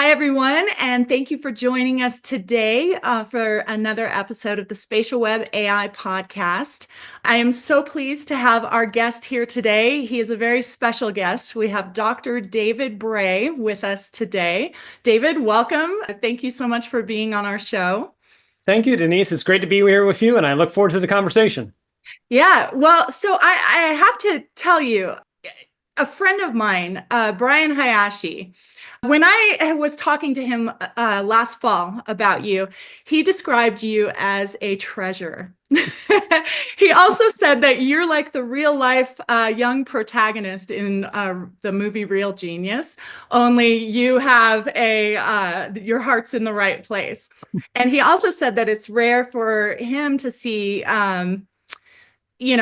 Hi, everyone, and thank you for joining us today for another episode of the Spatial Web AI Podcast. I am so pleased to have our guest here today. He is a very special guest. We have Dr. David Bray with us today. David, welcome. Thank you so much for being on our show. Thank you, Denise. It's great to be here with you, and I look forward to the conversation. Yeah, well, so I have to tell you, a friend of mine, Brian Hayashi, when I was talking to him last fall about you, he described you as a treasure. He also said that you're like the real life young protagonist in the movie Real Genius, only you have your heart's in the right place. And he also said that it's rare for him to see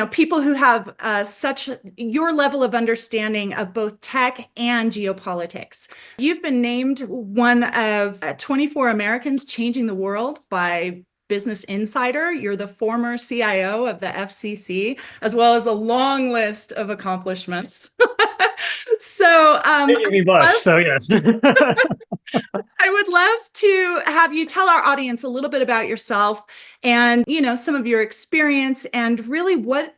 people who have such your level of understanding of both tech and geopolitics. You've been named one of 24 Americans changing the world by Business Insider. You're the former CIO of the FCC, as well as a long list of accomplishments. So Making me blush, so yes. I would love to have you tell our audience a little bit about yourself and, some of your experience and really what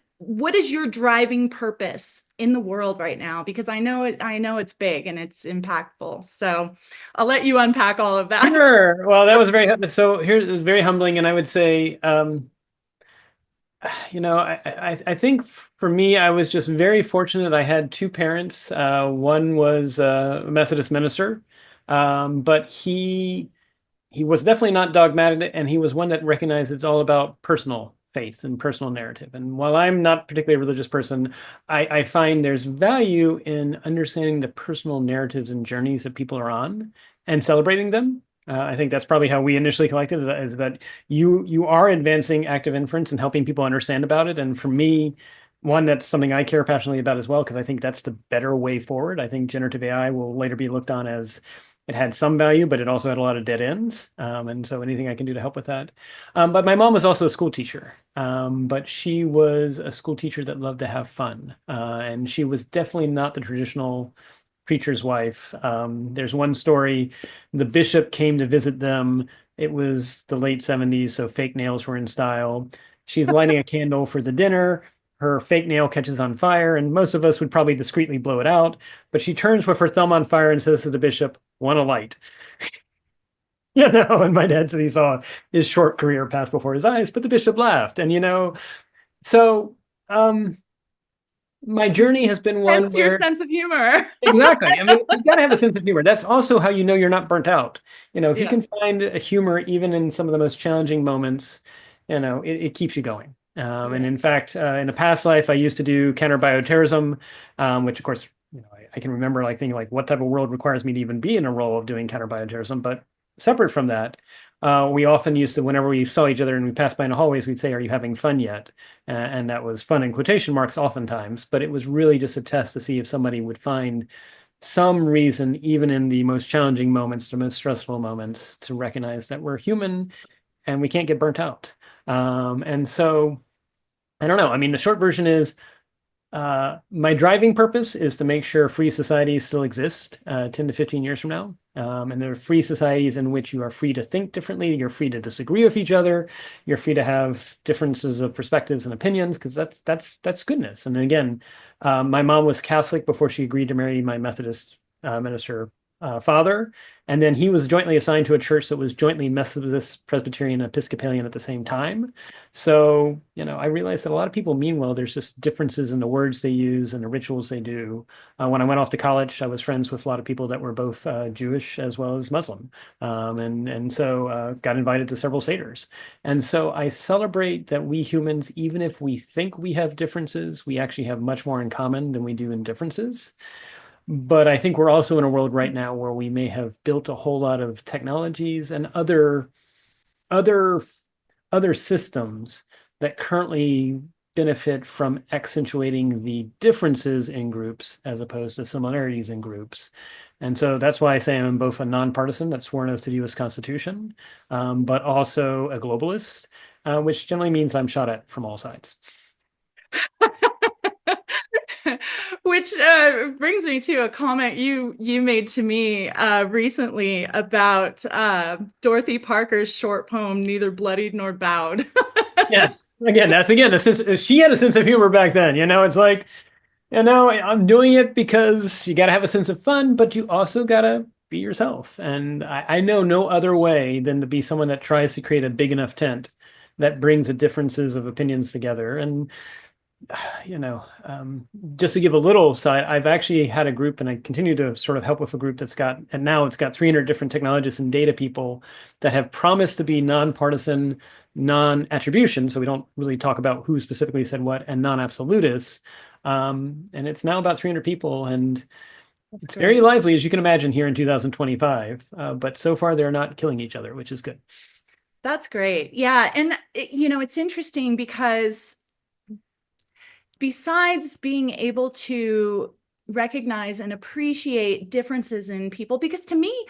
is your driving purpose in the world right now? Because I know it's big and it's impactful. So I'll let you unpack all of that. Sure. Well, that was it was very humbling, and I would say, I think for me, I was just very fortunate. I had two parents. One was a Methodist minister, but he was definitely not dogmatic, and he was one that recognized it's all about personal faith and personal narrative. And while I'm not particularly a religious person, I find there's value in understanding the personal narratives and journeys that people are on and celebrating them. I think that's probably how we initially collected it, is that you are advancing active inference and helping people understand about it. And for me, one, that's something I care passionately about as well, because I think that's the better way forward. I think generative AI will later be looked on as it had some value, but it also had a lot of dead ends. And so anything I can do to help with that. But my mom was also a school teacher, but she was a school teacher that loved to have fun. And she was definitely not the traditional preacher's wife. There's one story, the bishop came to visit them. It was the late 70s, so fake nails were in style. She's lighting a candle for the dinner. Her fake nail catches on fire, and most of us would probably discreetly blow it out. But she turns with her thumb on fire and says to the bishop, "Want a light?" And my dad said he saw his short career pass before his eyes, but the bishop laughed. So my journey has been one Hence your where sense of humor. exactly. I mean, you've got to have a sense of humor. That's also how you know you're not burnt out. If you Yeah. can find a humor even in some of the most challenging moments, it keeps you going. And in fact, in a past life, I used to do counter bioterrorism, which of course, I can remember like thinking like, what type of world requires me to even be in a role of doing counter bioterrorism? But separate from that, we often used to, whenever we saw each other and we passed by in the hallways, we'd say, "Are you having fun yet?" And that was fun in quotation marks oftentimes, but it was really just a test to see if somebody would find some reason, even in the most challenging moments, the most stressful moments, to recognize that we're human and we can't get burnt out. And so I don't know. I mean, the short version is my driving purpose is to make sure free societies still exist 10 to 15 years from now. And there are free societies in which you are free to think differently, you're free to disagree with each other, you're free to have differences of perspectives and opinions, because that's goodness. And again, my mom was Catholic before she agreed to marry my Methodist minister father. And then he was jointly assigned to a church that was jointly Methodist, Presbyterian, Episcopalian at the same time. So, I realized that a lot of people mean well. There's just differences in the words they use and the rituals they do. When I went off to college, I was friends with a lot of people that were both Jewish as well as Muslim. And so got invited to several seders. And so I celebrate that we humans, even if we think we have differences, we actually have much more in common than we do in differences. But I think we're also in a world right now where we may have built a whole lot of technologies and other systems that currently benefit from accentuating the differences in groups as opposed to similarities in groups. And so that's why I say I'm both a nonpartisan that's sworn oath to the U.S. Constitution, but also a globalist, which generally means I'm shot at from all sides. which brings me to a comment you made to me recently about Dorothy Parker's short poem, Neither Bloodied Nor Bowed. Yes. Again, that's again a sense. She had a sense of humor back then. It's like, I'm doing it because you got to have a sense of fun, but you also got to be yourself. And I know no other way than to be someone that tries to create a big enough tent that brings the differences of opinions together. And just to give a little side, I've actually had a group, and I continue to sort of help with a group and now it's got 300 different technologists and data people that have promised to be nonpartisan, non-attribution. So we don't really talk about who specifically said what, and non-absolutists. And it's now about 300 people, and it's very lively, as you can imagine, here in 2025. But so far, they're not killing each other, which is good. That's great. Yeah. And, it's interesting because besides being able to recognize and appreciate differences in people, because to me,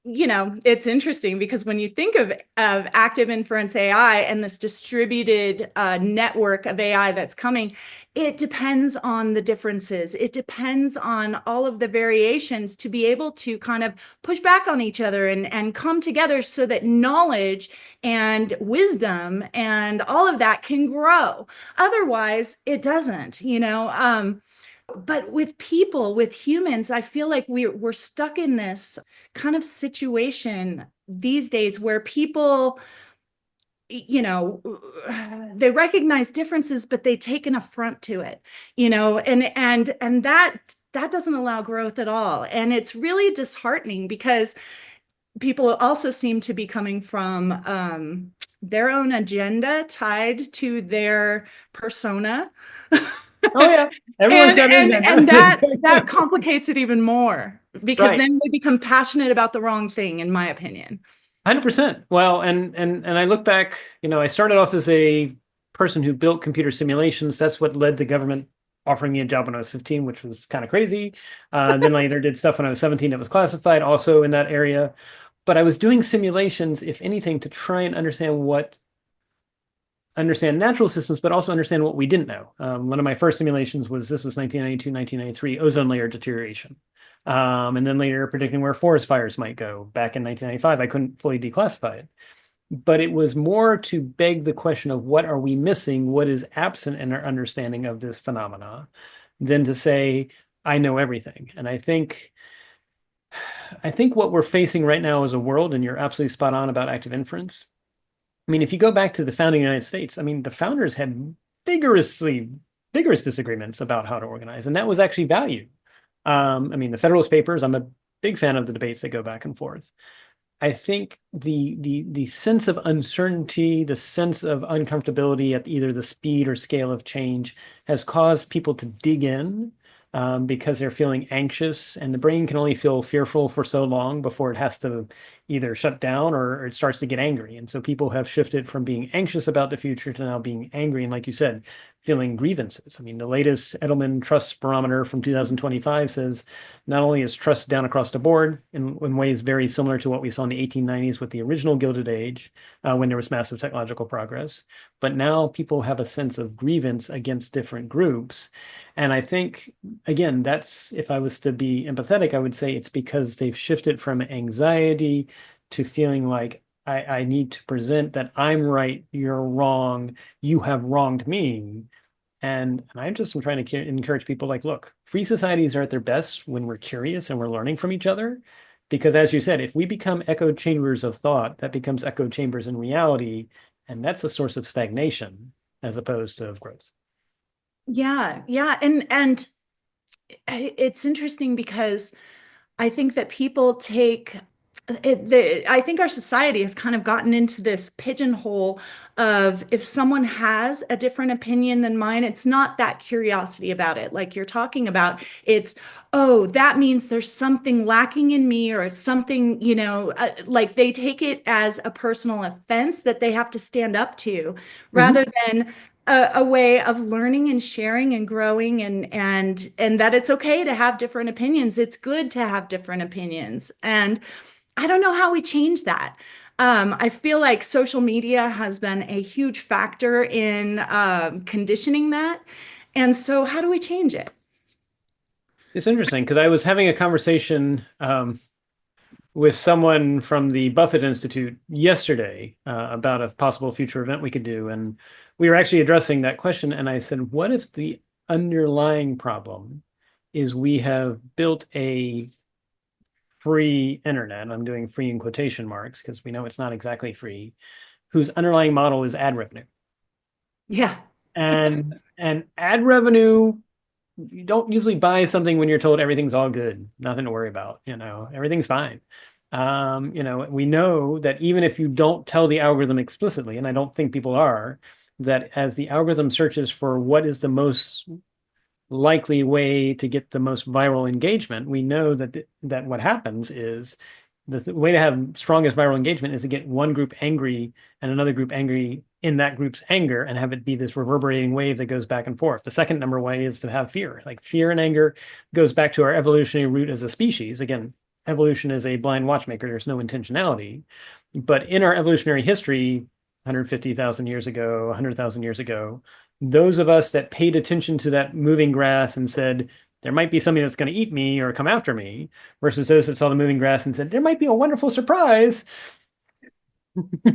it's interesting because when you think of active inference AI and this distributed network of AI that's coming, it depends on the differences. It depends on all of the variations to be able to kind of push back on each other and come together so that knowledge and wisdom and all of that can grow. Otherwise, it doesn't, but with people, with humans, I feel like we're stuck in this kind of situation these days where people, they recognize differences, but they take an affront to it, and that doesn't allow growth at all. And it's really disheartening because people also seem to be coming from their own agenda tied to their persona. Oh yeah, everyone's got an agenda. And that complicates it even more because Right. then they become passionate about the wrong thing, in my opinion. 100%. Well, and I look back, I started off as a person who built computer simulations. That's what led to government offering me a job when I was 15, which was kind of crazy. Then later did stuff when I was 17 that was classified, also in that area. But I was doing simulations, if anything, to try and understand natural systems, but also understand what we didn't know. One of my first simulations was 1992, 1993, ozone layer deterioration. And then later predicting where forest fires might go. Back in 1995, I couldn't fully declassify it. But it was more to beg the question of what are we missing, what is absent in our understanding of this phenomena, than to say, I know everything. And I think what we're facing right now as a world, and you're absolutely spot on about active inference. I mean, if you go back to the founding United States, I mean, the founders had vigorous disagreements about how to organize, and that was actually valued. I mean, the Federalist Papers, I'm a big fan of the debates that go back and forth. I think the sense of uncertainty, the sense of uncomfortability at either the speed or scale of change has caused people to dig in because they're feeling anxious, and the brain can only feel fearful for so long before it has to either shut down or it starts to get angry. And so people have shifted from being anxious about the future to now being angry. And like you said, feeling grievances. I mean, the latest Edelman Trust Barometer from 2025 says not only is trust down across the board in ways very similar to what we saw in the 1890s with the original Gilded Age, when there was massive technological progress, but now people have a sense of grievance against different groups. And I think, again, that's, if I was to be empathetic, I would say it's because they've shifted from anxiety to feeling like I need to present that I'm right, you're wrong, you have wronged me. And I just am trying to encourage people like, look, free societies are at their best when we're curious and we're learning from each other. Because as you said, if we become echo chambers of thought, that becomes echo chambers in reality. And that's a source of stagnation as opposed to of growth. Yeah, yeah. And it's interesting because I think that people I think our society has kind of gotten into this pigeonhole of if someone has a different opinion than mine, it's not that curiosity about it. Like you're talking about, it's, oh, that means there's something lacking in me or something, like they take it as a personal offense that they have to stand up to rather than a way of learning and sharing and growing and that it's okay to have different opinions. It's good to have different opinions. And I don't know how we change that. I feel like social media has been a huge factor in conditioning that. And so how do we change it? It's interesting because I was having a conversation with someone from the Buffett Institute yesterday about a possible future event we could do. And we were actually addressing that question. And I said, what if the underlying problem is we have built a free internet? I'm doing free in quotation marks because we know it's not exactly free, whose underlying model is ad revenue. Yeah. And ad revenue, you don't usually buy something when you're told everything's all good, nothing to worry about, everything's fine. We know that even if you don't tell the algorithm explicitly, and I don't think people are, that as the algorithm searches for what is the most likely way to get the most viral engagement, we know that what happens is the way to have strongest viral engagement is to get one group angry and another group angry in that group's anger and have it be this reverberating wave that goes back and forth. The second number way is to have fear. Like fear and anger goes back to our evolutionary root as a species. Again, evolution is a blind watchmaker. There's no intentionality. But in our evolutionary history, 150,000 years ago, 100,000 years ago, those of us that paid attention to that moving grass and said, there might be something that's going to eat me or come after me, versus those that saw the moving grass and said, there might be a wonderful surprise,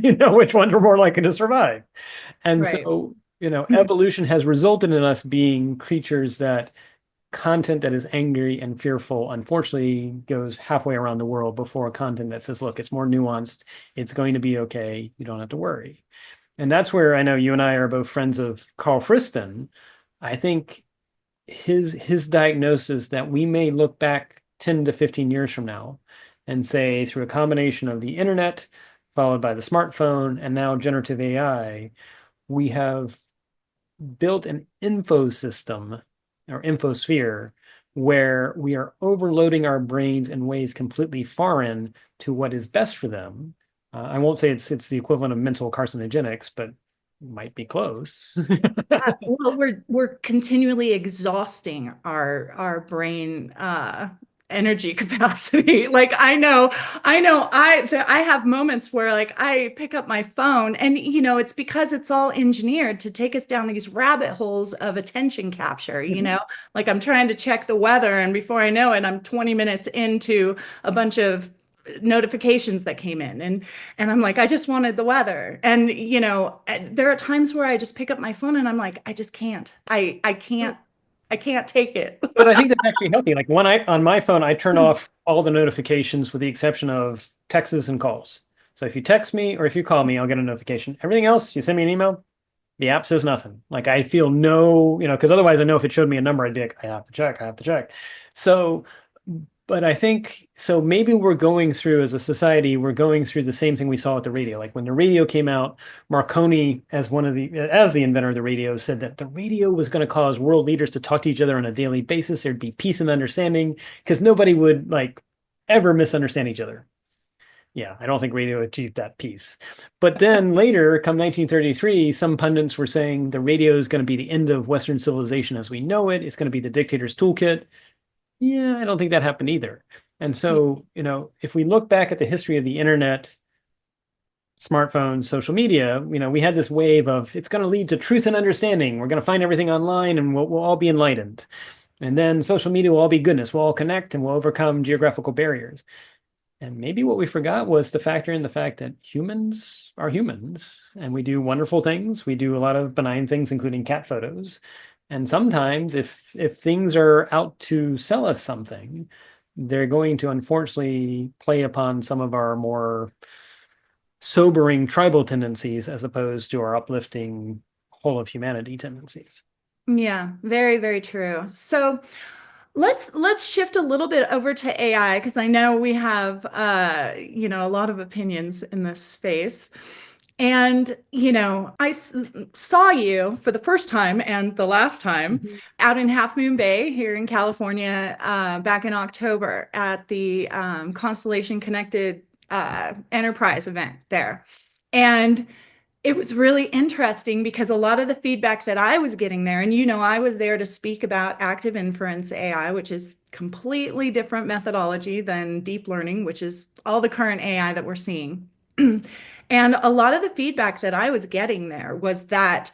which ones were more likely to survive. And Right. so, evolution has resulted in us being creatures that content that is angry and fearful, unfortunately, goes halfway around the world before content that says, look, it's more nuanced. It's going to be okay. You don't have to worry. And that's where I know you and I are both friends of Carl Friston. I think his diagnosis that we may look back 10 to 15 years from now and say through a combination of the internet followed by the smartphone and now generative AI, we have built an info system or infosphere where we are overloading our brains in ways completely foreign to what is best for them. I won't say it's the equivalent of mental carcinogenics, but might be close. Well, we're continually exhausting our brain energy capacity. Like I have moments where like I pick up my phone and it's because it's all engineered to take us down these rabbit holes of attention capture, like I'm trying to check the weather and before I know it, I'm 20 minutes into a bunch of notifications that came in and I'm like, I just wanted the weather. And there are times where I just pick up my phone and I'm like, I just can't. I can't take it. But I think that's actually healthy. Like when on my phone, I turn off all the notifications with the exception of texts and calls. So if you text me or if you call me, I'll get a notification. Everything else, you send me an email, the app says nothing. Like I feel no, because otherwise I know if it showed me a number, I'd be like, I have to check, I have to check. So, but I think, so maybe we're going through as a society, we're going through the same thing we saw with the radio. Like when the radio came out, Marconi, as the inventor of the radio, said that the radio was going to cause world leaders to talk to each other on a daily basis. There'd be peace and understanding because nobody would like ever misunderstand each other. Yeah, I don't think radio achieved that peace. But then later, come 1933, some pundits were saying the radio is going to be the end of Western civilization as we know it. It's going to be the dictator's toolkit. Yeah, I don't think that happened either. And so, if we look back at the history of the internet, smartphones, social media, we had this wave of it's going to lead to truth and understanding. We're going to find everything online and we'll all be enlightened. And then social media will all be goodness. We'll all connect and we'll overcome geographical barriers. And maybe what we forgot was to factor in the fact that humans are humans and we do wonderful things. We do a lot of benign things, including cat photos. And sometimes if things are out to sell us something, they're going to unfortunately play upon some of our more sobering tribal tendencies as opposed to our uplifting whole of humanity tendencies. Yeah, very, very true. So let's shift a little bit over to AI because I know we have a lot of opinions in this space. And saw you for the first time and the last time Mhm. out in Half Moon Bay here in California back in October at the Constellation Connected Enterprise event there. And it was really interesting because a lot of the feedback that I was getting there, and I was there to speak about active inference AI, which is completely different methodology than deep learning, which is all the current AI that we're seeing. And a lot of the feedback that I was getting there was that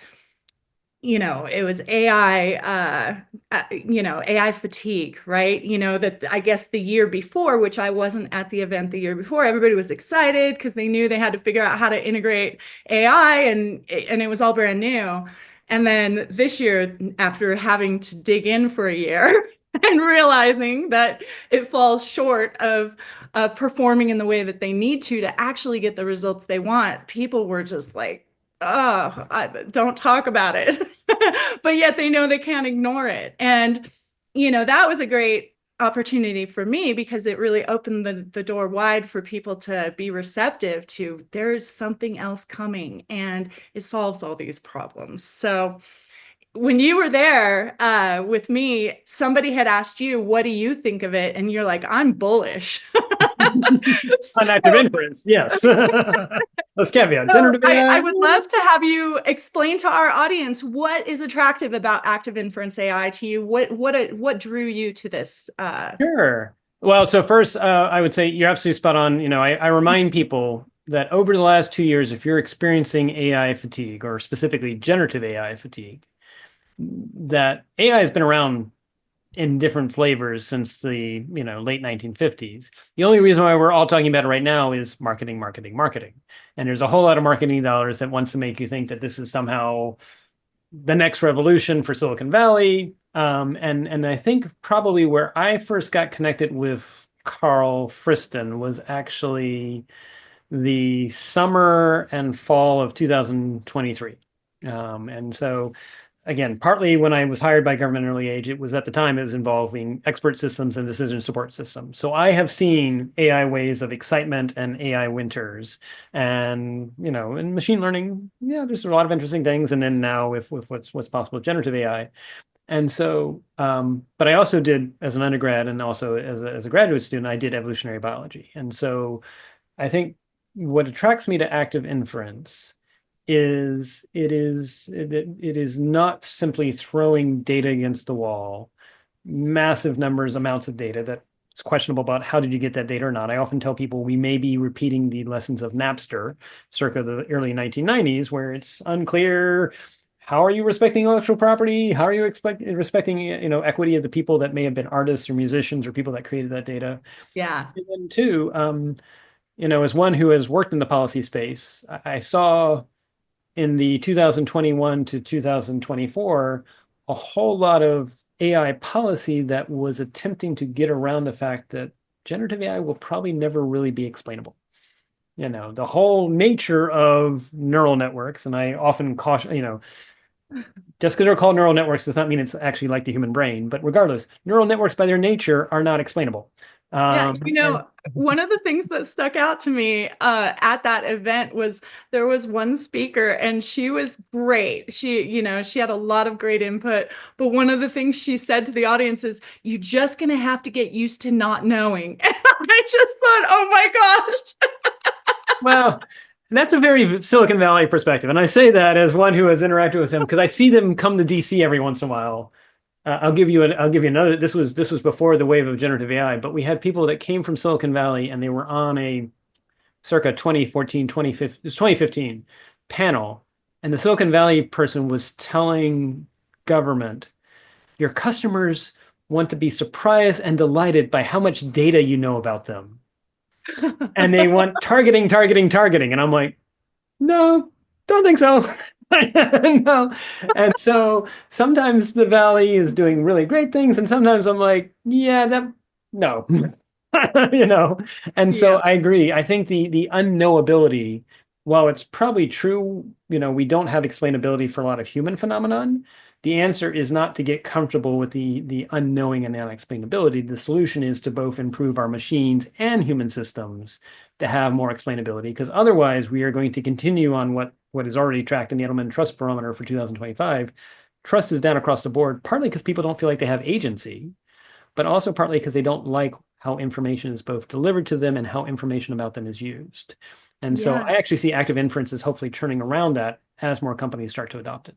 it was AI, AI fatigue, right? That I guess the year before, which I wasn't at the event the year before, everybody was excited because they knew they had to figure out how to integrate AI, and it was all brand new. And then this year, after having to dig in for a year and realizing that it falls short of performing in the way that they need to actually get the results they want, people were just like, oh, don't talk about it. But yet they know they can't ignore it. And, that was a great opportunity for me because it really opened the door wide for people to be receptive to there's something else coming and it solves all these problems. So when you were there with me, somebody had asked you, what do you think of it? And you're like, I'm bullish. On So, active inference, yes. Let's caveat So generative I AI. would love to have you explain to our audience what is attractive about Active Inference AI to you. What drew you to this? Sure. Well, so first, I would say you're absolutely spot on. I remind people that over the last 2 years, if you're experiencing AI fatigue or specifically generative AI fatigue, that AI has been around in different flavors since the late 1950s. The only reason why we're all talking about it right now is marketing, marketing, marketing. And there's a whole lot of marketing dollars that wants to make you think that this is somehow the next revolution for Silicon Valley. And I think probably where I first got connected with Carl Friston was actually the summer and fall of 2023. And so again, partly when I was hired by government at an early age, it was at the time it was involving expert systems and decision support systems. So I have seen AI waves of excitement and AI winters, and in machine learning, yeah, there's a lot of interesting things. And then now with what's possible with generative AI. And so, but I also did as an undergrad and also as a graduate student, I did evolutionary biology. And so I think what attracts me to active inference is it is not simply throwing data against the wall, massive amounts of data that it's questionable about how did you get that data or not. I often tell people we may be repeating the lessons of Napster circa the early 1990s, where it's unclear how are you respecting intellectual property, how are you respecting equity of the people that may have been artists or musicians or people that created that data. Yeah. And then two, as one who has worked in the policy space, I saw in the 2021 to 2024 a whole lot of AI policy that was attempting to get around the fact that generative AI will probably never really be explainable. The whole nature of neural networks, and I often caution, just because they're called neural networks does not mean it's actually like the human brain. But regardless, neural networks by their nature are not explainable. Yeah, And one of the things that stuck out to me at that event was there was one speaker and she was great. She had a lot of great input, but one of the things she said to the audience is, "You're just gonna have to get used to not knowing." And I just thought, "Oh my gosh." well, that's a very Silicon Valley perspective. And I say that as one who has interacted with them because I see them come to DC every once in a while. I'll give you another. This was before the wave of generative AI, but we had people that came from Silicon Valley and they were on a circa 2014, 2015, 2015 panel. And the Silicon Valley person was telling government, your customers want to be surprised and delighted by how much data you know about them. And they want targeting, targeting, targeting. And I'm like, no, don't think so. No. And so sometimes the Valley is doing really great things, and sometimes I'm like, yeah, that no. And so Yeah. I agree. I think the unknowability, while it's probably true, we don't have explainability for a lot of human phenomenon. The answer is not to get comfortable with the unknowing and unexplainability. The solution is to both improve our machines and human systems to have more explainability, because otherwise we are going to continue on what is already tracked in the Edelman Trust Barometer for 2025. Trust is down across the board, partly because people don't feel like they have agency, but also partly because they don't like how information is both delivered to them and how information about them is used. And so Yeah. I actually see active inference as hopefully turning around that as more companies start to adopt it.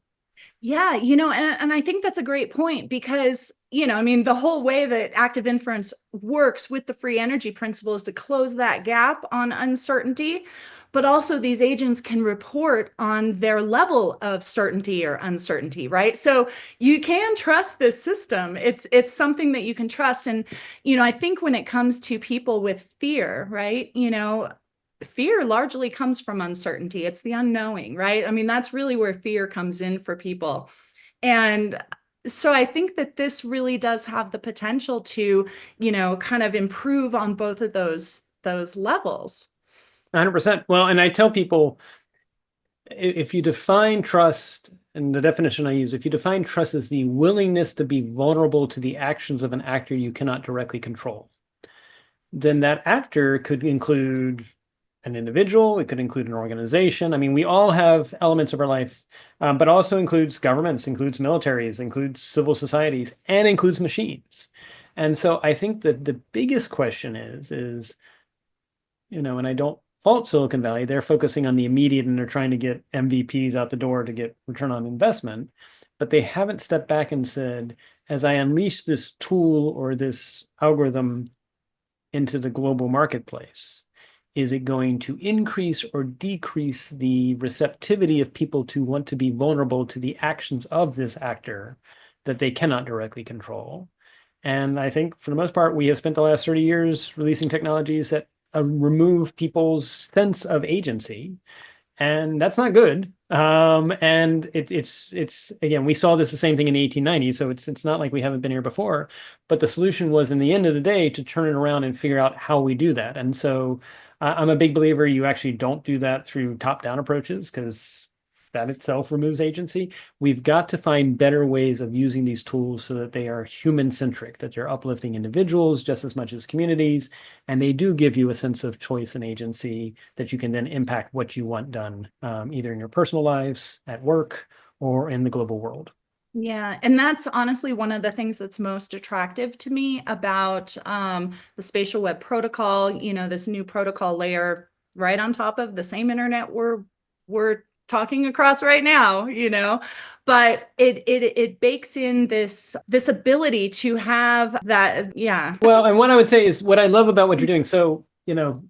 Yeah, and I think that's a great point because, I mean, the whole way that active inference works with the free energy principle is to close that gap on uncertainty. but also these agents can report on their level of certainty or uncertainty, right? So you can trust this system. It's something that you can trust. And, I think when it comes to people with fear, right, fear largely comes from uncertainty. It's the unknowing, right? I mean, that's really where fear comes in for people. And so I think that this really does have the potential to, kind of improve on both of those levels. 100%. Well, and I tell people, if you define trust, and the definition I use, if you define trust as the willingness to be vulnerable to the actions of an actor you cannot directly control, then that actor could include an individual, it could include an organization. I mean, we all have elements of our life, but also includes governments, includes militaries, includes civil societies, and includes machines. And so I think that the biggest question is, and I don't fault Silicon Valley, they're focusing on the immediate and they're trying to get MVPs out the door to get return on investment, but they haven't stepped back and said, as I unleash this tool or this algorithm into the global marketplace, is it going to increase or decrease the receptivity of people to want to be vulnerable to the actions of this actor that they cannot directly control? And I think for the most part, we have spent the last 30 years releasing technologies that remove people's sense of agency, and that's not good. And it's again, we saw this the same thing in the 1890s, so it's not like we haven't been here before. But the solution was, in the end of the day, to turn it around and figure out how we do that. And so I'm a big believer you actually don't do that through top-down approaches, because that itself removes agency. We've got to find better ways of using these tools so that they are human-centric, that they're uplifting individuals just as much as communities, and they do give you a sense of choice and agency that you can then impact what you want done, either in your personal lives, at work, or in the global world. Yeah, and that's honestly one of the things that's most attractive to me about the Spatial Web Protocol, this new protocol layer right on top of the same internet we're talking across right now, but it bakes in this ability to have that. Yeah. Well, and what I would say is what I love about what you're doing. So,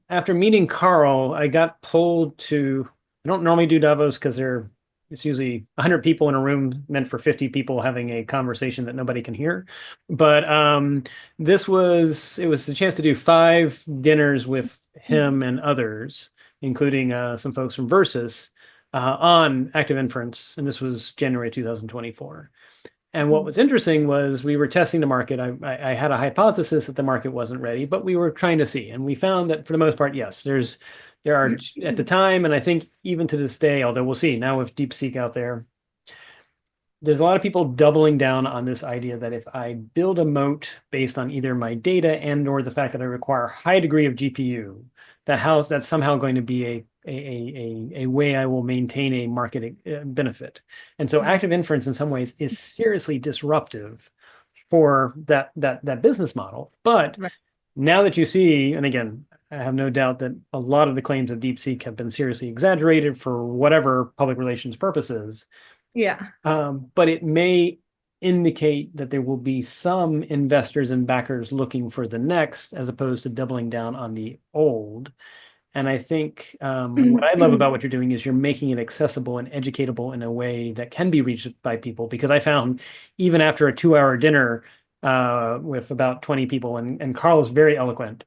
after meeting Carl, I got pulled to, I don't normally do Davos because it's usually 100 people in a room meant for 50 people having a conversation that nobody can hear. But it was the chance to do 5 dinners with him and others, including some folks from Versus, on active inference. And this was January 2024. And what was interesting was we were testing the market. I had a hypothesis that the market wasn't ready, but we were trying to see. And we found that for the most part, yes, there are at the time, and I think even to this day, although we'll see now with DeepSeek out there, there's a lot of people doubling down on this idea that if I build a moat based on either my data and or the fact that I require a high degree of GPU, that's somehow going to be a way I will maintain a market benefit. And so active inference in some ways is seriously disruptive for that business model. But now that you see, and again, I have no doubt that a lot of the claims of DeepSeek have been seriously exaggerated for whatever public relations purposes. Yeah. But it may indicate that there will be some investors and backers looking for the next, as opposed to doubling down on the old. And I think what I love about what you're doing is you're making it accessible and educatable in a way that can be reached by people. Because I found even after a 2-hour dinner with about 20 people, and Carl's very eloquent,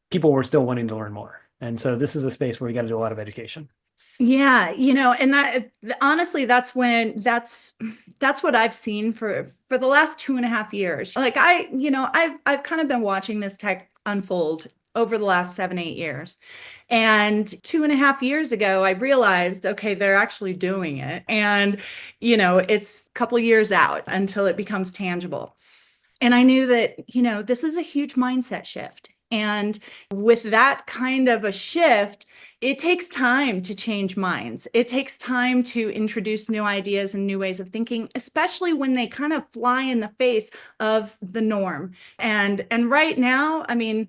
people were still wanting to learn more. And so this is a space where we got to do a lot of education. Yeah, and that honestly, that's what I've seen for the last 2.5 years. Like I've kind of been watching this tech unfold over the last 7-8 years. And 2.5 years ago, I realized, okay, they're actually doing it. And, it's a couple of years out until it becomes tangible. And I knew that, this is a huge mindset shift. And with that kind of a shift, it takes time to change minds. It takes time to introduce new ideas and new ways of thinking, especially when they kind of fly in the face of the norm. And right now, I mean,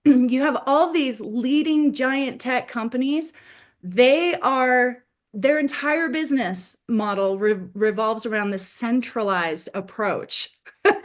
you have all these leading giant tech companies. Their entire business model revolves around this centralized approach which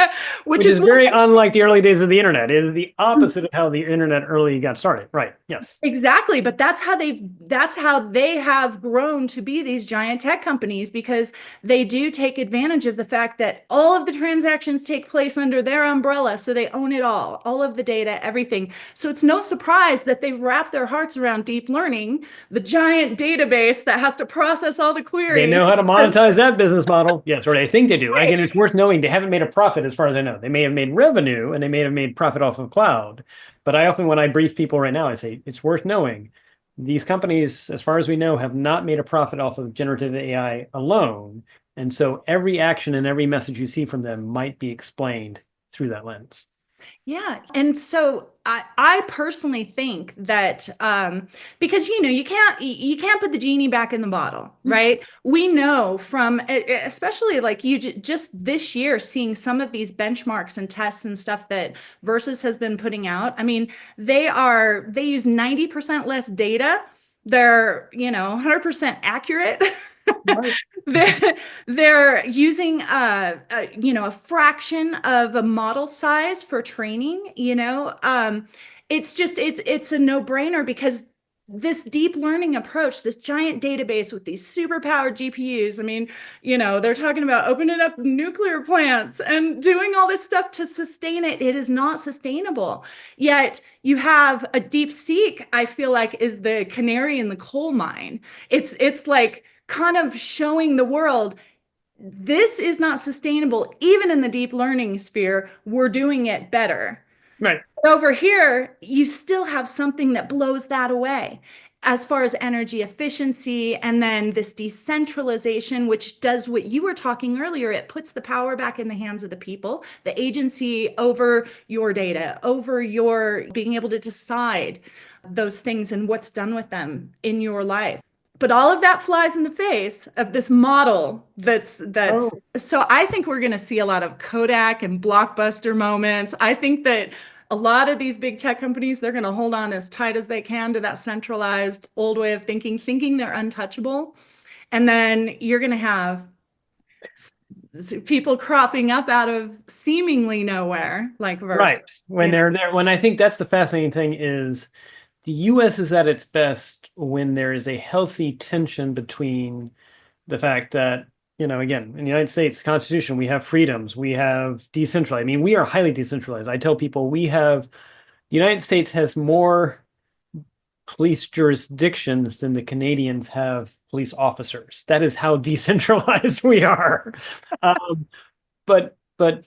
Which is is what very unlike the early days of the internet. It is the opposite of how the internet early got started. Right. Yes. exactly, but that's how they have grown to be these giant tech companies, because they do take advantage of the fact that all of the transactions take place under their umbrella, so they own it all of the data, everything. So it's no surprise that they've wrapped their hearts around deep learning, the giant database that has to process all the They queries. know how to Because- monetize that business model. Yes, or they think they do. right. Again, it's worth knowing they haven't made a profit as far as I know. They may have made revenue and they may have made profit off of cloud. But I often, when I brief people right now, I say it's worth knowing these companies, as far as we know, have not made a profit off of generative AI alone. And so every action and every message you see from them might be explained through that lens. Yeah. And so I personally think that because you can't put the genie back in the bottle, right? We know from especially like just this year seeing some of these benchmarks and tests and stuff that Versus has been putting out. I mean, they use 90% less data. They're, 100% accurate. Right. they're they're using a fraction of a model size for training. It's a no-brainer, because this deep learning approach, this giant database with these super powered GPUs, I mean, they're talking about opening up nuclear plants and doing all this stuff to sustain it. It is not sustainable. Yet you have a deep seek, I feel like, is the canary in the coal mine. It's like kind of showing the world this is not sustainable. Even in the deep learning sphere, we're doing it better. Right. Over here, you still have something that blows that away as far as energy efficiency, and then this decentralization, which does what you were talking earlier. It puts the power back in the hands of the people, the agency over your data, over your being able to decide those things and what's done with them in your life. But all of that flies in the face of this model that's Oh, so I think we're going to see a lot of Kodak and blockbuster moments. I think that a lot of these big tech companies, they're going to hold on as tight as they can to that centralized old way of thinking they're untouchable. And then you're going to have people cropping up out of seemingly nowhere, like Verse. right. When they're there, when I think that's the fascinating thing is the US is at its best when there is a healthy tension between the fact that, again, in the United States Constitution, we have freedoms, we have decentralized. I mean, we are highly decentralized. I tell people the United States has more police jurisdictions than the Canadians have police officers. That is how decentralized we are. Um, but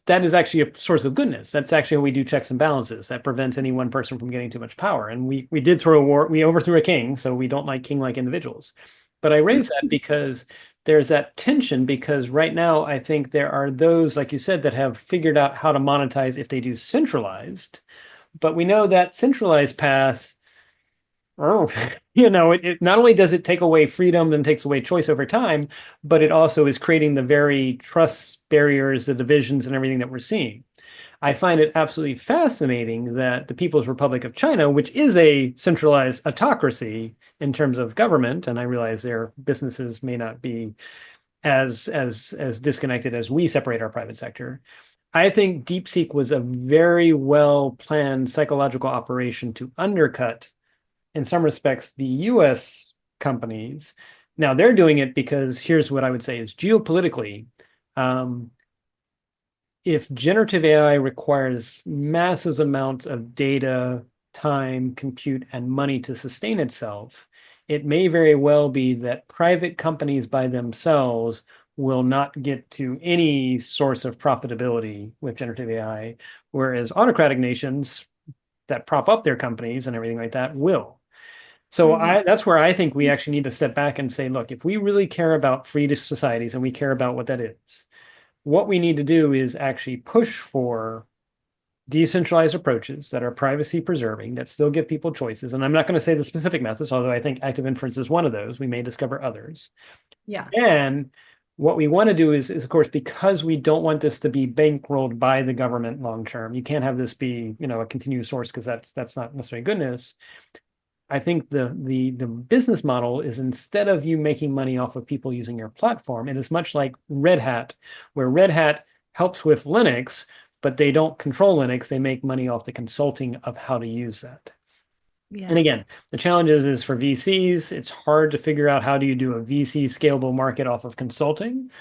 that is actually a source of goodness. That's actually how we do checks and balances. That prevents any one person from getting too much power. And we did throw a war. We overthrew a king, so we don't like king-like individuals. But I raise that because there's that tension. Because right now, I think there are those, like you said, that have figured out how to monetize if they do centralized. But we know that centralized path. Oh, it not only does it take away freedom and takes away choice over time, but it also is creating the very trust barriers, the divisions, and everything that we're seeing. I find it absolutely fascinating that the People's Republic of China, which is a centralized autocracy in terms of government, and I realize their businesses may not be as disconnected as we separate our private sector. I think DeepSeek was a very well planned psychological operation to undercut, in some respects, the US companies. Now they're doing it because here's what I would say is geopolitically, if generative AI requires massive amounts of data, time, compute, and money to sustain itself, it may very well be that private companies by themselves will not get to any source of profitability with generative AI, whereas autocratic nations that prop up their companies and everything like that will. So that's where I think we actually need to step back and say, look, if we really care about free societies and we care about what that is, what we need to do is actually push for decentralized approaches that are privacy preserving, that still give people choices. And I'm not going to say the specific methods, although I think active inference is one of those. We may discover others. Yeah. And what we want to do is of course, because we don't want this to be bankrolled by the government long term, you can't have this be, a continuous source, because that's not necessarily goodness. I think the business model is, instead of you making money off of people using your platform, it is much like Red Hat, where Red Hat helps with Linux, but they don't control Linux. They make money off the consulting of how to use that. And Yeah. again, the challenge is for VCs, it's hard to figure out how do you do a VC scalable market off of consulting.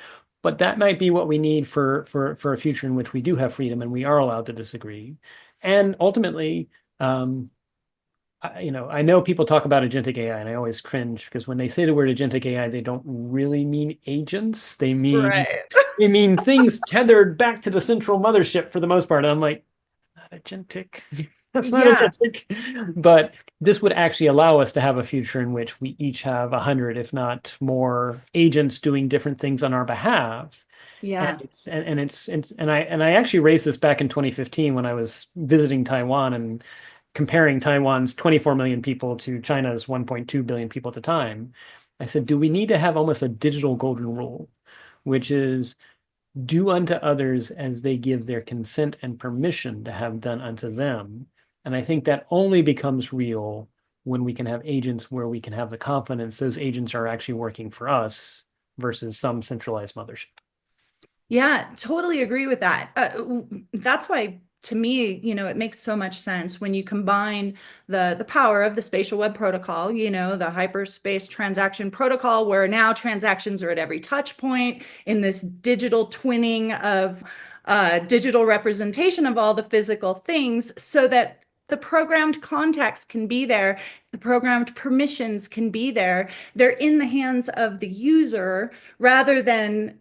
But that might be what we need for a future in which we do have freedom and we are allowed to disagree. And ultimately, I know people talk about agentic AI, and I always cringe because when they say the word agentic AI, they don't really mean agents. They mean Right. things tethered back to the central mothership for the most part. And I'm like, not agentic. That's not Yeah. agentic. But this would actually allow us to have a future in which we each have 100, if not more, agents doing different things on our behalf. And Yeah. I actually raised this back in 2015 when I was visiting Taiwan and comparing Taiwan's 24 million people to China's 1.2 billion people at the time. I said, do we need to have almost a digital golden rule, which is do unto others as they give their consent and permission to have done unto them? And I think that only becomes real when we can have agents where we can have the confidence those agents are actually working for us versus some centralized mothership. Yeah, totally agree with that. That's why, to me, it makes so much sense when you combine the power of the spatial web protocol, the hyperspace transaction protocol, where now transactions are at every touch point in this digital twinning of digital representation of all the physical things, so that the programmed context can be there, the programmed permissions can be there. They're in the hands of the user rather than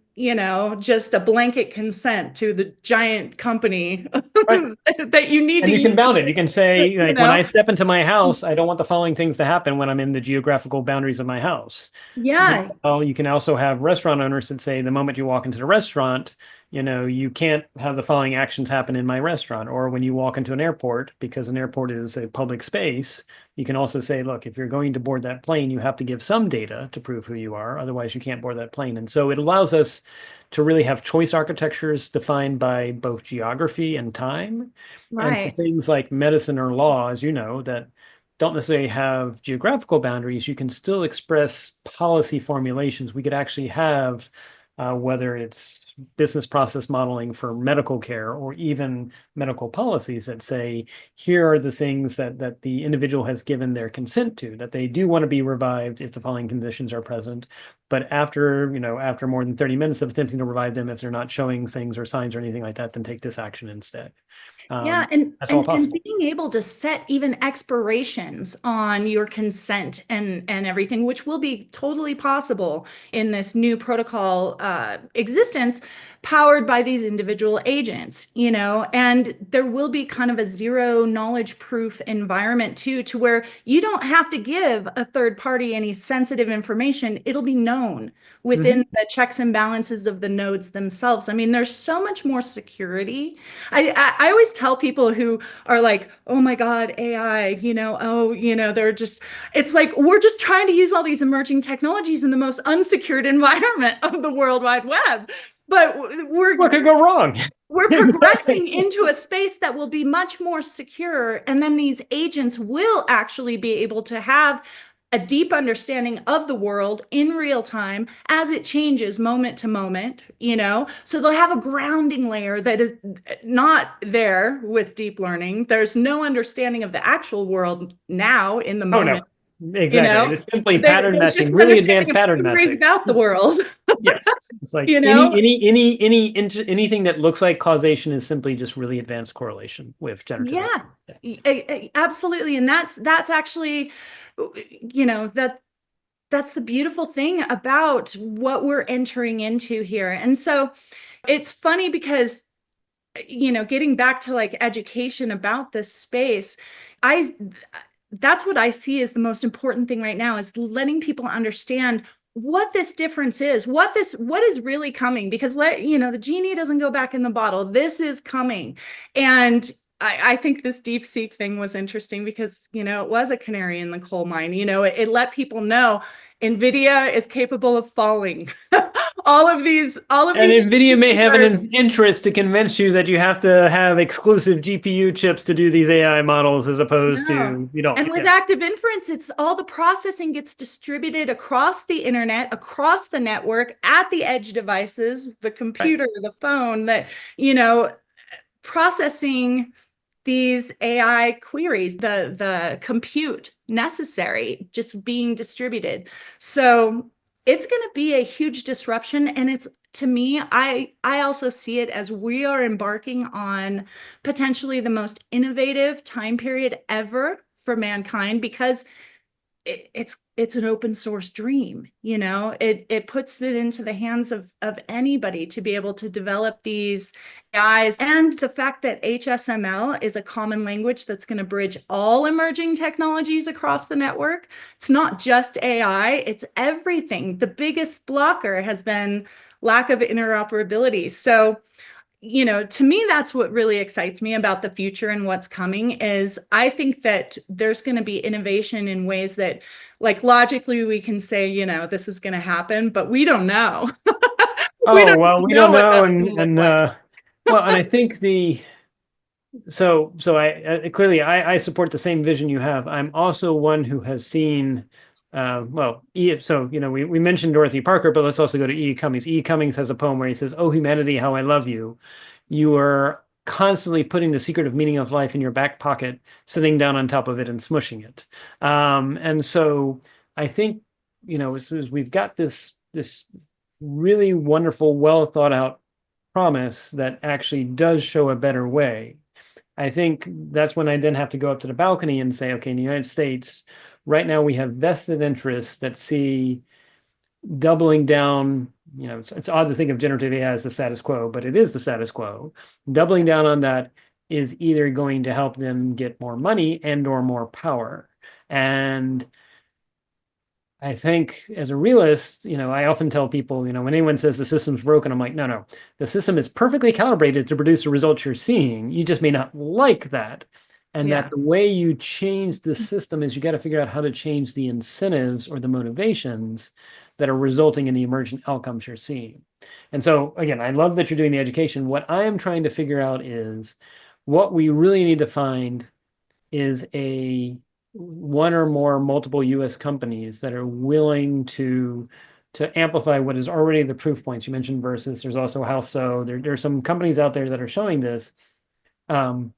just a blanket consent to the giant company Right. that you need And to you can use, bound it. You can say, you like, when know? I step into my house, I don't want the following things to happen when I'm in the geographical boundaries of my house. Yeah, Well, you can also have restaurant owners that say the moment you walk into the restaurant, you can't have the following actions happen in my restaurant. Or when you walk into an airport, because an airport is a public space, you can also say, look, if you're going to board that plane, you have to give some data to prove who you are. Otherwise, you can't board that plane. And so it allows us to really have choice architectures defined by both geography and time. And for right. things like medicine or law, as you know, that don't necessarily have geographical boundaries, you can still express policy formulations. We could actually have, whether it's business process modeling for medical care or even medical policies that say, here are the things that the individual has given their consent to, that they do want to be revived if the following conditions are present. But after more than 30 minutes of attempting to revive them, if they're not showing things or signs or anything like that, then take this action instead. Yeah, and That's all and and possible. being able to set even expirations on your consent and everything, which will be totally possible in this new protocol existence, powered by these individual agents, and there will be kind of a zero knowledge proof environment too, to where you don't have to give a third party any sensitive information. It'll be known Mhm. within the checks and balances of the nodes themselves. I mean, there's so much more security. I always tell people who are like, oh my God, AI, they're just, it's like, we're just trying to use all these emerging technologies in the most unsecured environment of the World Wide Web. But What could go wrong? we're progressing into a space that will be much more secure. And then these agents will actually be able to have a deep understanding of the world in real time as it changes moment to moment, So they'll have a grounding layer that is not there with deep learning. There's no understanding of the actual world now in the Oh no, moment, you exactly. know? It is simply pattern There's just matching, an really understanding advanced of pattern theories matching. about the world, Yes, it's like you know? anything that looks like causation is simply just really advanced correlation with generative Yeah, AI. absolutely. And that's actually, that that's the beautiful thing about what we're entering into here. And so it's funny because, getting back to like education about this space, I that's what I see as the most important thing right now, is letting people understand what this difference is, what is really coming, because the genie doesn't go back in the bottle. This is coming. And I think this DeepSeek thing was interesting because, it was a canary in the coal mine. It let people know NVIDIA is capable of falling all of And these NVIDIA may companies have are. an interest to convince you that you have to have exclusive GPU chips to do these AI models as opposed No. to you don't. And with Yes. active inference, it's all the processing gets distributed across the internet, across the network, at the edge devices, the Right. computer, the phone, that, you know, processing these AI queries, the compute necessary, just being distributed. So it's going to be a huge disruption, and it's, to me, I also see it as we are embarking on potentially the most innovative time period ever for mankind, because it's an open source dream. You know, it puts it into the hands of anybody to be able to develop these AIs, and the fact that HSML is a common language that's going to bridge all emerging technologies across the network. It's not just AI, it's everything. The biggest blocker has been lack of interoperability. So, you know, to me, that's what really excites me about the future and what's coming. Is I think that there's going to be innovation in ways that, like, logically we can say, you know, this is going to happen, but we don't know. We Oh, don't well, we know don't what know. that's going to look And like. well, and I think so I clearly I support the same vision you have. I'm also one who has seen, so we mentioned Dorothy Parker, but let's also go to E. Cummings. E. Cummings has a poem where he says, "Oh, humanity, how I love you. You are constantly putting the secret of meaning of life in your back pocket, sitting down on top of it and smushing it." And so I think, as we've got this really wonderful, well thought out promise that actually does show a better way. I think that's when I then have to go up to the balcony and say, okay, in the United States, right now we have vested interests that see doubling down. It's odd to think of generative AI as the status quo, but it is the status quo. Doubling down on that is either going to help them get more money and or more power. And I think as a realist, I often tell people, when anyone says the system's broken, I'm like, no, no, the system is perfectly calibrated to produce the results you're seeing. You just may not like that. And that Yeah. the way you change the system is you got to figure out how to change the incentives or the motivations that are resulting in the emergent outcomes you're seeing. And so, again, I love that you're doing the education. What I am trying to figure out is what we really need to find is one or more multiple US companies that are willing to amplify what is already the proof points. You mentioned Versus. There's also How So. There's some companies out there that are showing this. And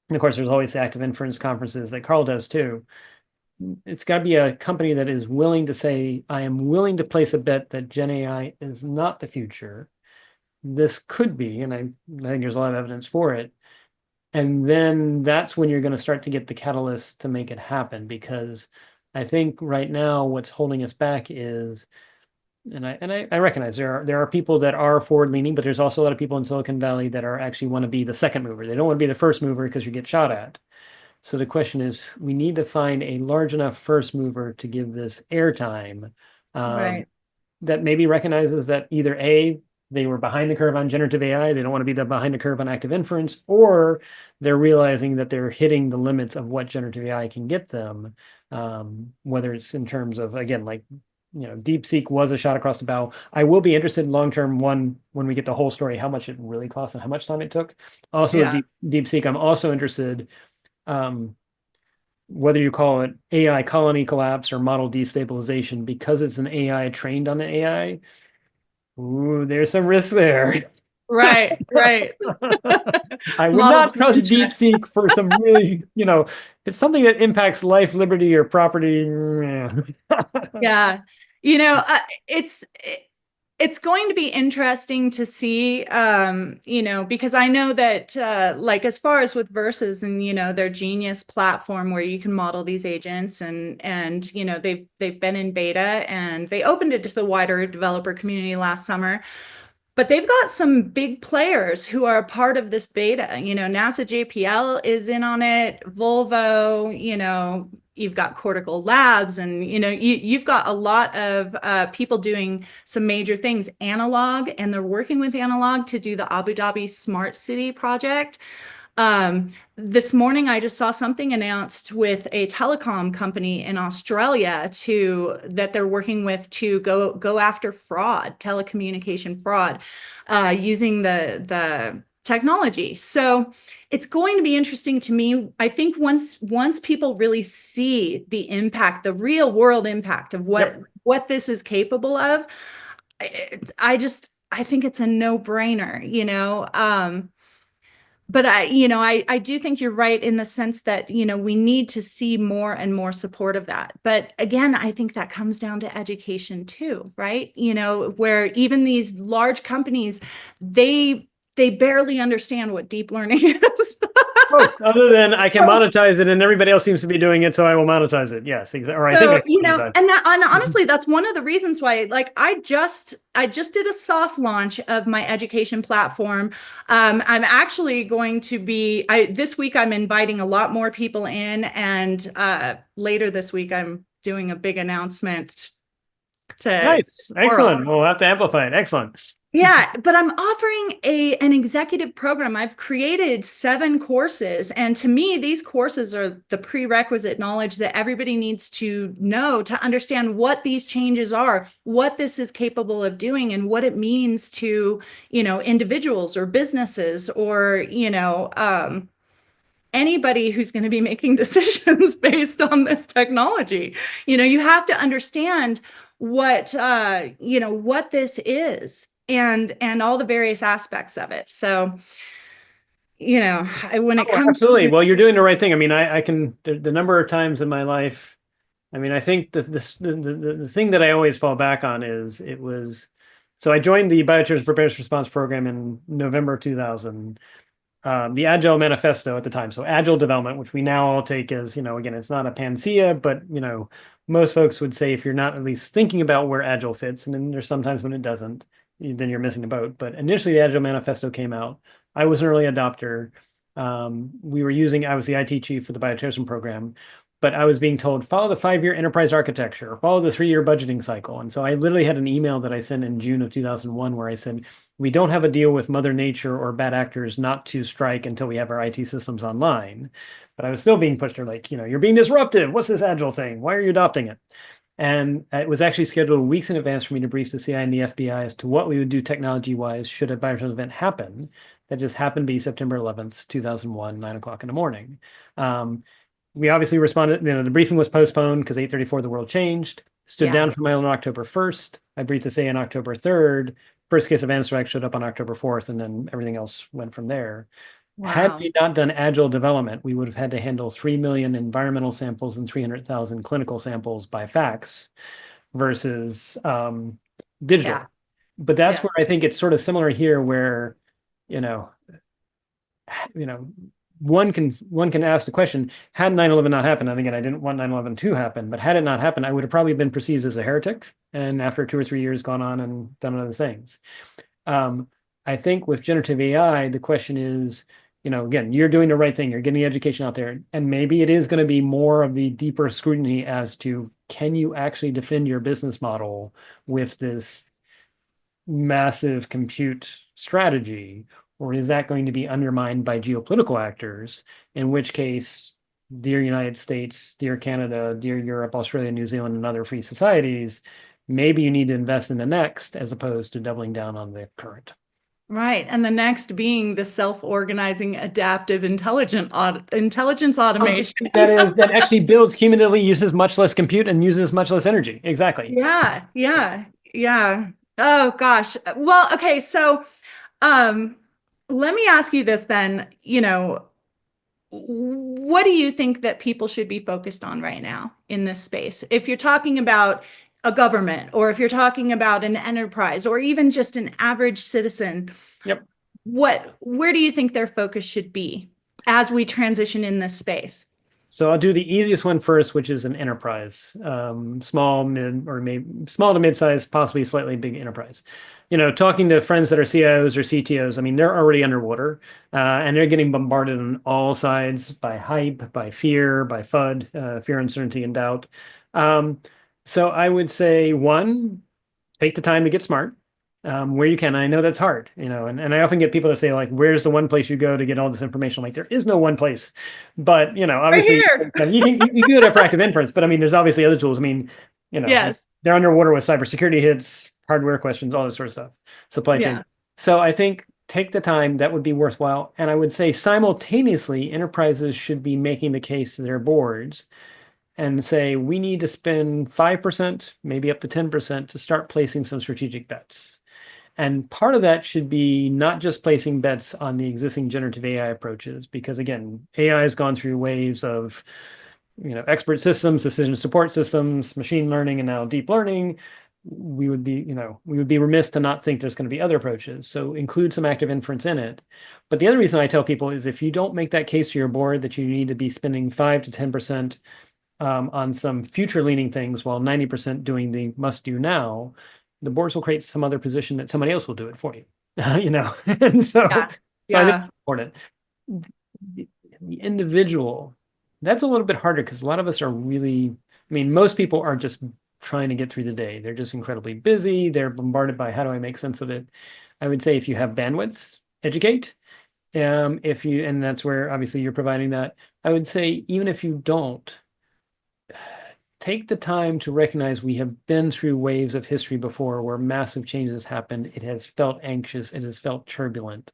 of course, there's always the active inference conferences that Carl does too. It's got to be a company that is willing to say, I am willing to place a bet that Gen AI is not the future. This could be, and I think there's a lot of evidence for it. And then that's when you're going to start to get the catalyst to make it happen. Because I think right now what's holding us back is, and I recognize there are people that are forward leaning, but there's also a lot of people in Silicon Valley that are actually want to be the second mover. They don't want to be the first mover because you get shot at. So the question is, we need to find a large enough first mover to give this airtime, Right. that maybe recognizes that either A, they were behind the curve on generative AI, they don't want to be behind the curve on active inference, or they're realizing that they're hitting the limits of what generative AI can get them, whether it's in terms of, again, like, DeepSeek was a shot across the bow. I will be interested in long-term one when we get the whole story, how much it really cost and how much time it took. Also with Yeah. DeepSeek, I'm also interested, whether you call it AI colony collapse or model destabilization, because it's an AI trained on an AI. Ooh, there's some risk there. Right. Right. I would Model not trust deconstruction. DeepSeek for some really, it's something that impacts life, liberty, or property. Yeah. You know, it's it's going to be interesting to see, you know, because I know that, like, as far as with Versus and, you know, their Genius platform where you can model these agents, and you know, they've been in beta and they opened it to the wider developer community last summer. But they've got some big players who are a part of this beta. You know, NASA JPL is in on it, Volvo, you know, you've got Cortical Labs, and, you know, you've got a lot of people doing some major things. Analog, and they're working with Analog to do the Abu Dhabi Smart City project. This morning, I just saw something announced with a telecom company in Australia that they're working with to go after fraud, telecommunication fraud, using the technology. So it's going to be interesting to me. I think once people really see the impact, the real world impact of Yep. what this is capable of, I think it's a no-brainer, but I do think you're right in the sense that, we need to see more and more support of that. But again, I think that comes down to education too, right? Where even these large companies, they barely understand what deep learning is. Oh, other than I can monetize it and everybody else seems to be doing it, so I will monetize it. Yes, or I think I So, can monetize it. and honestly, that's one of the reasons why, like, I just did a soft launch of my education platform. I'm actually going to be, this week I'm inviting a lot more people in, and later this week I'm doing a big announcement to Nice. oral. Excellent. We'll have to amplify it. Excellent. Yeah, but I'm offering an executive program. I've created 7 courses, and to me, these courses are the prerequisite knowledge that everybody needs to know to understand what these changes are, what this is capable of doing, and what it means to, individuals or businesses or, anybody who's going to be making decisions based on this technology. You have to understand what this is and all the various aspects of it. So, when it Oh, comes absolutely. to, Well, you're doing the right thing. I mean, I can, the number of times in my life, I mean, I think the thing that I always fall back on is so I joined the Bioterrorism Preparedness Response Program in November of 2000. The Agile Manifesto at the time. So Agile development, which we now all take as, again, it's not a panacea, but, most folks would say if you're not at least thinking about where Agile fits, and then there's sometimes when it doesn't, then you're missing the boat. But initially, the Agile Manifesto came out. I was an early adopter. I was the IT chief for the bioterrorism program, but I was being told, follow the 5-year enterprise architecture, follow the 3-year budgeting cycle. And so I literally had an email that I sent in June of 2001 where I said, we don't have a deal with Mother Nature or bad actors not to strike until we have our IT systems online. But I was still being pushed to like, you're being disruptive. What's this Agile thing? Why are you adopting it? And it was actually scheduled weeks in advance for me to brief the CIA and the FBI as to what we would do technology-wise should a bioterrorism event happen. That just happened to be September 11th, 2001, 9 o'clock in the morning. We obviously responded, the briefing was postponed because 8:34 the world changed. Stood down from my own on October 1st. I briefed the CIA on October 3rd. First case of anthrax showed up on October 4th, and then everything else went from there. Had wow. we not done agile development, we would have had to handle 3 million environmental samples and 300,000 clinical samples by fax versus digital. Yeah. But that's Yeah. where I think it's sort of similar here, where you know, you know, one can ask the question: had 9/11 not happened, and again, I didn't want 9/11 to happen, but had it not happened, I would have probably been perceived as a heretic, and after 2 or 3 years, gone on and done other things. I think with generative AI, the question is, again, you're doing the right thing. You're getting the education out there, and maybe it is going to be more of the deeper scrutiny as to can you actually defend your business model with this massive compute strategy, or is that going to be undermined by geopolitical actors? In which case, dear United States, dear Canada, dear Europe, Australia, New Zealand, and other free societies, maybe you need to invest in the next as opposed to doubling down on the current. Right. And the next being the self-organizing adaptive intelligence automation. That actually builds cumulatively, uses much less compute, and uses much less energy. Exactly. Yeah, yeah, yeah. Oh gosh. Well, okay, so um let me ask you this then, what do you think that people should be focused on right now in this space? If you're talking about a government, or if you're talking about an enterprise, or even just an average citizen, Yep. where do you think their focus should be as we transition in this space? So I'll do the easiest one first, which is an enterprise, small, mid, or maybe small to mid-size, possibly slightly big enterprise. Talking to friends that are CIOs or CTOs, I mean, they're already underwater, and they're getting bombarded on all sides by hype, by fear, by FUD, fear, uncertainty, and doubt. So I would say, one, take the time to get smart. where you can. I know that's hard, and I often get people to say like, where's the one place you go to get all this information? Like there is no one place, but Right obviously here. you can do it for active inference, but I mean, there's obviously other tools. I mean, Yes. they're underwater with cybersecurity hits, hardware questions, all this sort of stuff, supply chain. Yeah. So I think take the time, that would be worthwhile. And I would say simultaneously, enterprises should be making the case to their boards and say, we need to spend 5%, maybe up to 10% to start placing some strategic bets. And part of that should be not just placing bets on the existing generative AI approaches, because again, AI has gone through waves of expert systems, decision support systems, machine learning, and now deep learning. We would be remiss to not think there's going to be other approaches. So include some active inference in it. But the other reason I tell people is if you don't make that case to your board that you need to be spending 5 to 10% on some future leaning things while 90% doing the must do now, the boards will create some other position that somebody else will do it for you. And so Yeah. I think Yeah. it's important. The individual, that's a little bit harder because a lot of us are really, I mean, most people are just trying to get through the day. They're just incredibly busy. They're bombarded by how do I make sense of it? I would say if you have bandwidths, educate. And that's where obviously you're providing that. I would say even if you don't, take the time to recognize we have been through waves of history before where massive changes happened. It has felt anxious. It has felt turbulent.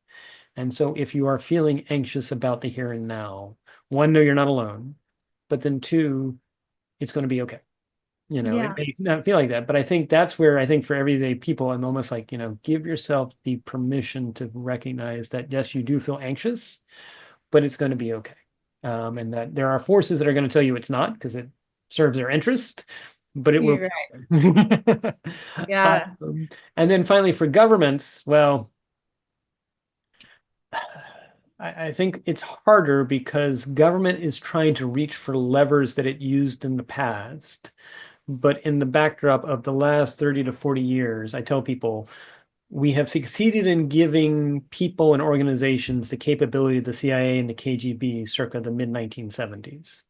And so if you are feeling anxious about the here and now, one, know you're not alone, but then two, it's going to be okay. It Yeah. may not feel like that, but I think that's where I think for everyday people, I'm almost like, give yourself the permission to recognize that, yes, you do feel anxious, but it's going to be okay. And that there are forces that are going to tell you it's not because it serves their interest, but it will. You're right. Yeah. And then finally, for governments, well, I think it's harder because government is trying to reach for levers that it used in the past. But in the backdrop of the last 30 to 40 years, I tell people we have succeeded in giving people and organizations the capability of the CIA and the KGB circa the mid 1970s.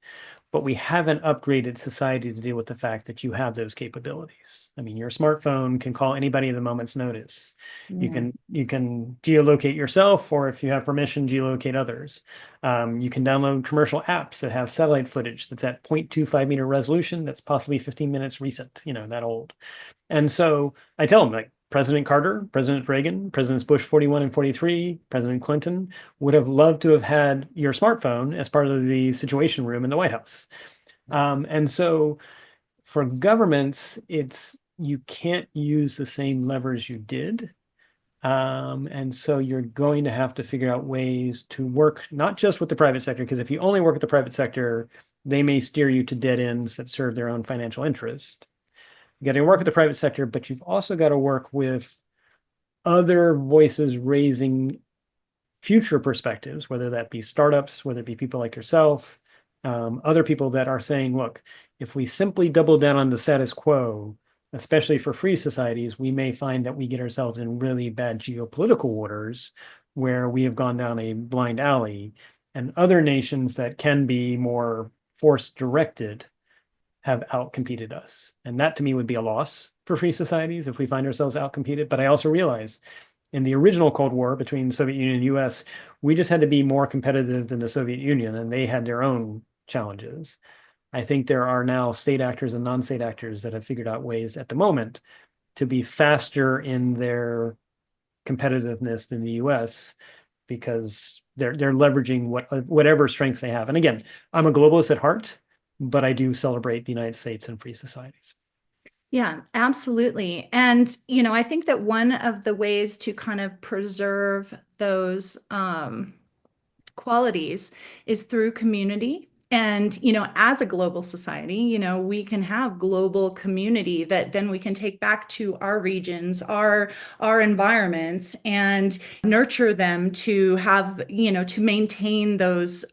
But we haven't upgraded society to deal with the fact that you have those capabilities. I mean, your smartphone can call anybody at a moment's notice. Yeah. You can geolocate yourself, or if you have permission, geolocate others. You can download commercial apps that have satellite footage that's at 0.25 meter resolution that's possibly 15 minutes recent, that old. And so I tell them, like, President Carter, President Reagan, Presidents Bush 41 and 43, President Clinton would have loved to have had your smartphone as part of the Situation Room in the White House. And so for governments, you can't use the same levers you did. And so you're going to have to figure out ways to work not just with the private sector, because if you only work with the private sector, they may steer you to dead ends that serve their own financial interest. You got to work with the private sector, but you've also got to work with other voices raising future perspectives, whether that be startups, whether it be people like yourself, other people that are saying, look, if we simply double down on the status quo, especially for free societies, we may find that we get ourselves in really bad geopolitical waters where we have gone down a blind alley, and other nations that can be more force directed have outcompeted us. And that to me would be a loss for free societies if we find ourselves outcompeted. But I also realize in the original Cold War between the Soviet Union and US, we just had to be more competitive than the Soviet Union, and they had their own challenges. I think there are now state actors and non-state actors that have figured out ways at the moment to be faster in their competitiveness than the US because they're leveraging whatever strengths they have. And again, I'm a globalist at heart, but I do celebrate the United States and free societies. Yeah, absolutely. And, I think that one of the ways to kind of preserve those qualities is through community. And, as a global society, we can have global community that then we can take back to our regions, our environments, and nurture them to have, to maintain those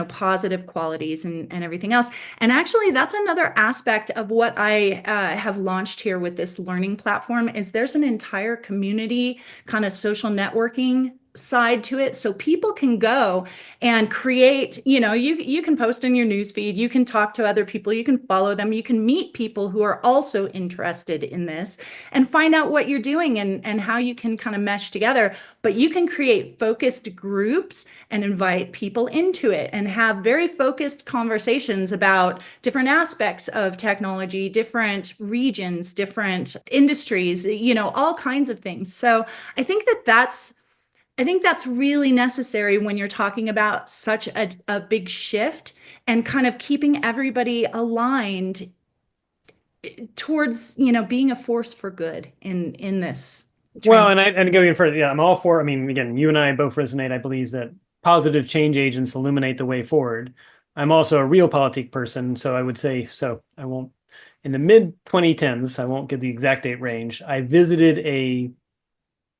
positive qualities and everything else. And actually, that's another aspect of what I have launched here with this learning platform is there's an entire community kind of social networking side to it, so people can go and create, you can post in your newsfeed, you can talk to other people, you can follow them, you can meet people who are also interested in this and find out what you're doing and how you can kind of mesh together. But you can create focused groups and invite people into it and have very focused conversations about different aspects of technology, different regions, different industries, all kinds of things. So I think that's really necessary when you're talking about such a big shift, and kind of keeping everybody aligned towards, being a force for good in this Well, trans. and going further, yeah, I'm all for. I mean, again, you and I both resonate. I believe that positive change agents illuminate the way forward. I'm also a realpolitik person, so I would say so. I won't. In the mid 2010s, I won't give the exact date range. I visited a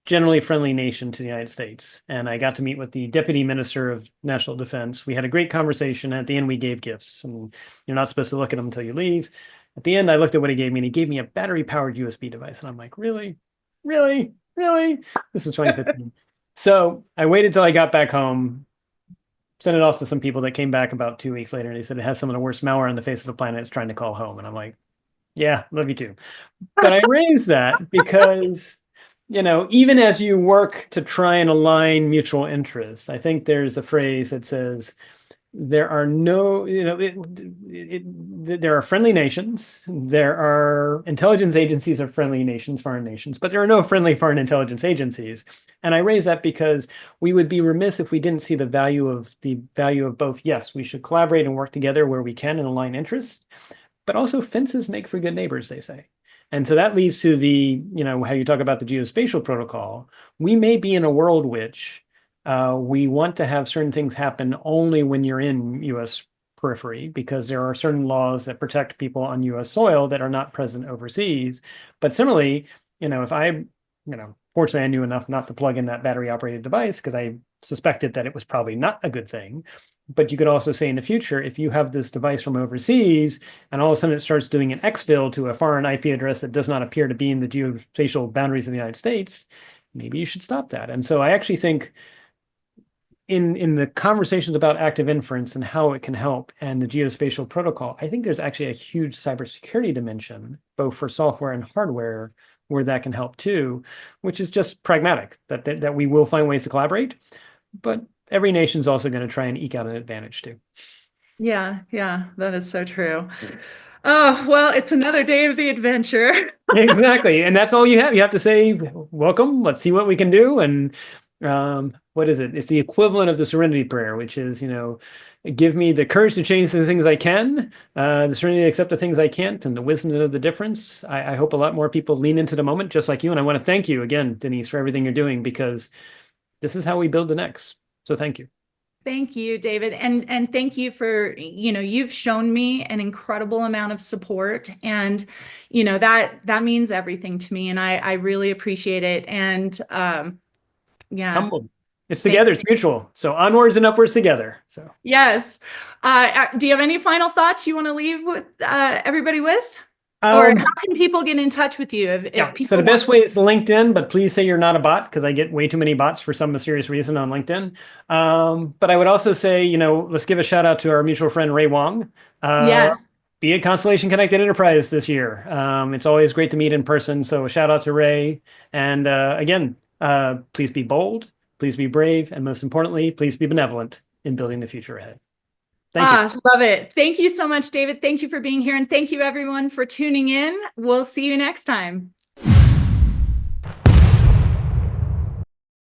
generally friendly nation to the United States, and I got to meet with the Deputy Minister of National Defense. We had a great conversation. At the end, we gave gifts, and you're not supposed to look at them until you leave. At the end, I looked at what he gave me, and he gave me a battery-powered USB device, and I'm like, really? Really? Really? This is 2015. So I waited till I got back home, sent it off to some people that came back about 2 weeks later, and they said it has some of the worst malware on the face of the planet. It's trying to call home. And I'm like, yeah, love you too. But I raised that because, even as you work to try and align mutual interests, I think there's a phrase that says, there are no, there are friendly nations, there are intelligence agencies of friendly nations, foreign nations, but there are no friendly foreign intelligence agencies. And I raise that because we would be remiss if we didn't see the value of both. Yes, we should collaborate and work together where we can and align interests, but also fences make for good neighbors, they say. And so that leads to how you talk about the geospatial protocol. We may be in a world which we want to have certain things happen only when you're in U.S. periphery, because there are certain laws that protect people on U.S. soil that are not present overseas. But similarly, if fortunately I knew enough not to plug in that battery operated device because I suspected that it was probably not a good thing. But you could also say in the future, if you have this device from overseas and all of a sudden it starts doing an exfil to a foreign IP address that does not appear to be in the geospatial boundaries of the United States, maybe you should stop that. And so I actually think in the conversations about active inference and how it can help and the geospatial protocol, I think there's actually a huge cybersecurity dimension, both for software and hardware, where that can help too, which is just pragmatic, that we will find ways to collaborate, but every nation's also going to try and eke out an advantage too. Yeah, that is so true. Oh, well, it's another day of the adventure. Exactly. And that's all you have. You have to say, welcome, let's see what we can do. And what is it? It's the equivalent of the serenity prayer, which is, give me the courage to change the things I can, the serenity to accept the things I can't, and the wisdom to know the difference. I hope a lot more people lean into the moment just like you. And I want to thank you again, Denise, for everything you're doing, because this is how we build the next. So thank you. Thank you, David. And thank you for, you've shown me an incredible amount of support, and, that means everything to me, and I really appreciate it. And, yeah. Humbled. It's together, it's mutual. So onwards and upwards together. So yes. Do you have any final thoughts you want to leave with everybody with? Or how can people get in touch with you if people So the best way is LinkedIn, but please say you're not a bot, because I get way too many bots for some mysterious reason on LinkedIn. But I would also say, let's give a shout out to our mutual friend, Ray Wong. Yes. Be a Constellation Connected Enterprise this year. It's always great to meet in person. So a shout out to Ray. And again, please be bold, please be brave, and most importantly, please be benevolent in building the future ahead. Thank you. Love it. Thank you so much, David. Thank you for being here. And thank you everyone for tuning in. We'll see you next time.